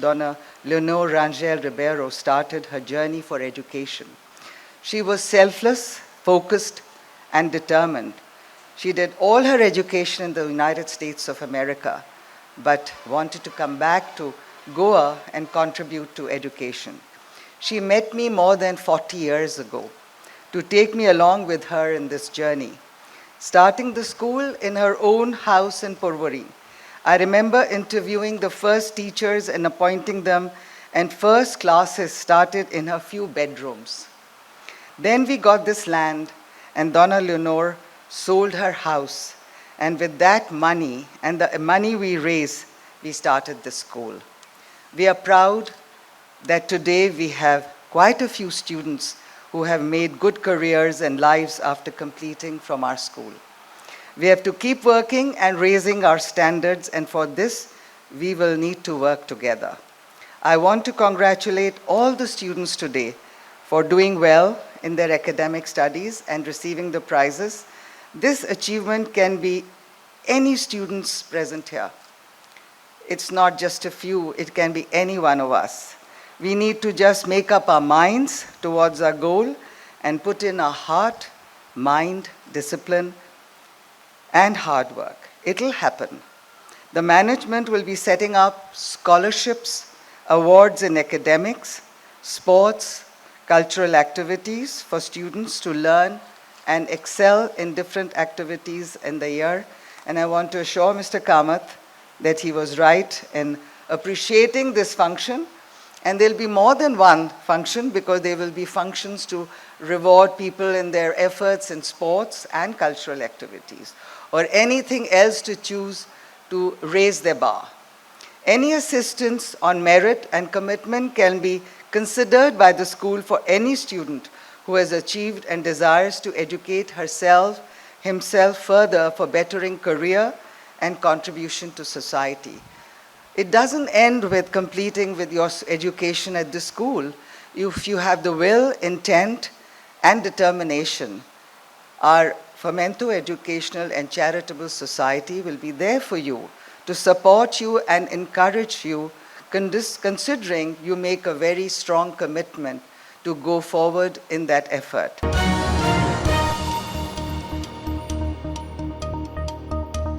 Donna Leonor Rangel Ribeiro started her journey for education. She was selfless, focused, and determined. She did all her education in the United States of America, but wanted to come back to Goa and contribute to education. She met me more than 40 years ago to take me along with her in this journey, starting the school in her own house in Porvorim. I remember interviewing the first teachers and appointing them, and first classes started in her few bedrooms. Then we got this land, and Donna Leonor sold her house, and with that money and the money we raised, we started the school. We are proud that today we have quite a few students who have made good careers and lives after completing from our school. We have to keep working and raising our standards, and for this, we will need to work together. I want to congratulate all the students today for doing well in their academic studies and receiving the prizes. This achievement can be any students present here. It's not just a few, it can be any one of us. We need to just make up our minds towards our goal and put in our heart, mind, discipline, and hard work. It'll happen. The management will be setting up scholarships, awards in academics, sports, cultural activities for students to learn and excel in different activities in the year. And I want to assure Mr. Kamath that he was right in appreciating this function. And there'll be more than one function, because there will be functions to reward people in their efforts in sports and cultural activities, or anything else to choose to raise their bar. Any assistance on merit and commitment can be considered by the school for any student who has achieved and desires to educate herself, himself further for bettering career and contribution to society. It doesn't end with completing with your education at the school. If you have the will, intent, and determination, our Fomento Educational and Charitable Society will be there for you to support you and encourage you, considering you make a very strong commitment to go forward in that effort.